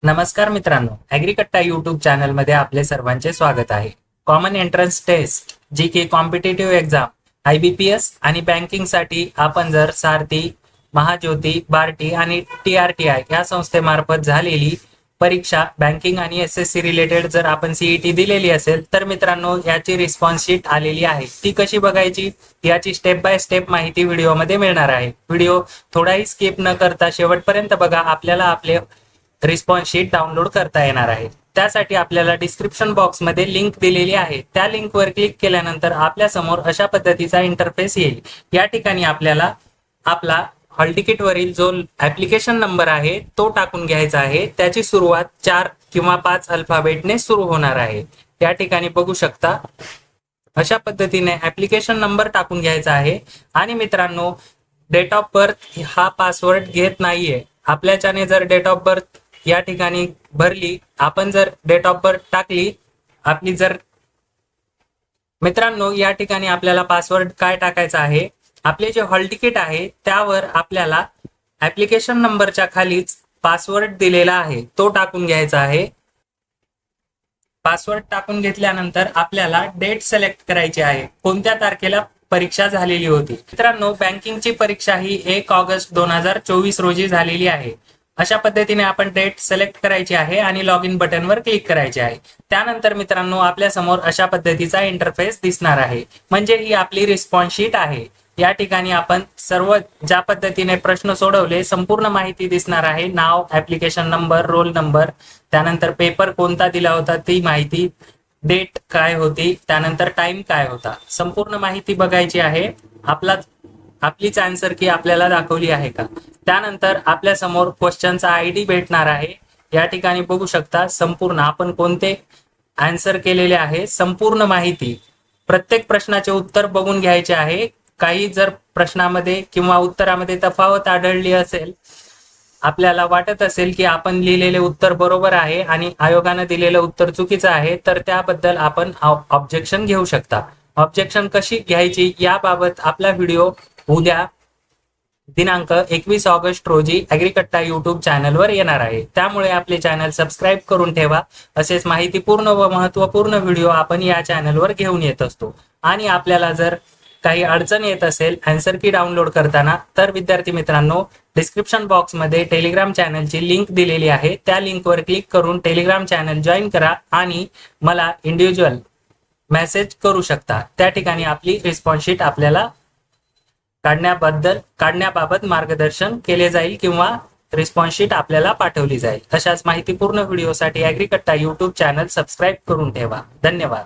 नमस्कार मित्रांनो, ॲग्रीकट्टा यूट्यूब चॅनलमध्ये आपले सर्वांचे स्वागत आहे. कॉमन एंट्रन्स टेस्ट जी की कॉम्पिटेटिव्ह एक्झाम IBPS आणि बँकिंगसाठी आपण जर सारथी, महाज्योती, बार्टी आणि TRTI या संस्थेमार्फत झालेली परीक्षा बँकिंग आणि SSC रिलेटेड जर आपण CET दिलेली असेल तर मित्रांनो याची रिस्पॉन्स शीट आलेली आहे. ती कशी बघायची याची स्टेप बाय स्टेप माहिती व्हिडिओमध्ये मिळणार आहे. व्हिडिओ थोडाही स्किप न करता शेवटपर्यंत बघा. आपल्याला आपले रिस्पॉन्स शीट डाउनलोड करता येणार आहे. त्यासाठी आपल्याला डिस्क्रिप्शन बॉक्समध्ये लिंक दिलेली आहे. त्या लिंकवर क्लिक केल्यानंतर आपल्या समोर अशा पद्धतीचा इंटरफेस येईल. या ठिकाणी आपल्याला आपला हॉल तिकीट वरील जो ऍप्लिकेशन नंबर आहे तो टाकून घ्यायचा आहे. त्याची सुरुवात 4 किंवा 5 अल्फाबेटने सुरू होणार आहे. या ठिकाणी बघू शकता अशा पद्धतीने ऍप्लिकेशन नंबर टाकून घ्यायचा आहे. आणि मित्रांनो, डेट ऑफ बर्थ हा पासवर्ड घेत नाहीये. आपल्याच्याने जर डेट ऑफ बर्थ या ठिकाणी भरली, आपण जर डेट ऑफ बर्थ टाकली आपली जर मित्रांनो या ठिकाणी आपल्याला पासवर्ड काय टाकायचा आहे, आपले जे हॉल तिकीट आहे त्यावर आपल्याला ऍप्लिकेशन नंबरच्या खालीच पासवर्ड दिलेला आहे तो टाकून घ्यायचा आहे. पासवर्ड टाकून घेतल्यानंतर आपल्याला डेट सिलेक्ट करायची आहे. कोणत्या तारखेला परीक्षा झालेली होती. मित्रांनो, बँकिंगची परीक्षा ही 1 ऑगस्ट 2024 रोजी झालेली आहे. अशा पद्धतीने आपण डेट सिलेक्ट करायची आहे आणि लॉग इन बटनवर क्लिक करायचे आहे. त्यानंतर मित्रांनो आपल्या समोर अशा पद्धतीचा इंटरफेस दिसणार आहे. म्हणजे ही आपली रिस्पॉन्स शीट आहे. या ठिकाणी आपण सर्व ज्या पद्धतीने प्रश्न सोडवले संपूर्ण माहिती दिसणार आहे. नाव, ऍप्लिकेशन नंबर, रोल नंबर, त्यानंतर पेपर कोणता दिला होता ती माहिती, डेट काय होती, त्यानंतर टाइम काय होता, संपूर्ण माहिती बघायची आहे. आपलीच आन्सर की आपल्याला दाखवली आहे का. त्यानंतर आपल्या समोर क्वेश्चनचा ID भेटणार आहे. या ठिकाणी बघू शकता संपूर्ण आपण कोणते आन्सर केलेले आहे संपूर्ण माहिती. प्रत्येक प्रश्नाचे उत्तर बघून घ्यायचे आहे. काही जर प्रश्नामध्ये किंवा उत्तरामध्ये तफावत आढळली असेल, आपल्याला वाटत असेल की आपण लिहिलेले उत्तर बरोबर आहे आणि आयोगाने दिलेलं उत्तर चुकीचं आहे, तर त्याबद्दल आपण ऑब्जेक्शन घेऊ शकता. ऑब्जेक्शन कशी घ्यायची याबाबत आपला व्हिडिओ उद्या दिनांक 21 ऑगस्ट रोजी ॲग्रीकट्टा यूट्यूब चॅनलवर येणार आहे. त्यामुळे आपले चॅनल सबस्क्राईब करून ठेवा. असेच माहितीपूर्ण व महत्त्वपूर्ण व्हिडिओ आपण या चॅनलवर घेऊन येत असतो. आणि आपल्याला जर काही अडचण येत असेल आन्सर की डाउनलोड करताना, तर विद्यार्थी मित्रांनो डिस्क्रिप्शन बॉक्समध्ये टेलिग्राम चॅनलची लिंक दिलेली आहे. त्या लिंकवर क्लिक करून टेलिग्राम चॅनल जॉईन करा आणि मला इंडिव्हिज्युअल मेसेज करू शकता. त्या ठिकाणी आपली रिस्पॉन्स शीट आपल्याला काढण्याबाबत मार्गदर्शन केले जाईल किंवा रिस्पॉन्स शीट आपल्याला पाठवली जाईल. अशाच माहितीपूर्ण व्हिडिओसाठी ॲग्रीकट्टा यूट्यूब चॅनल सबस्क्राईब करून ठेवा. धन्यवाद.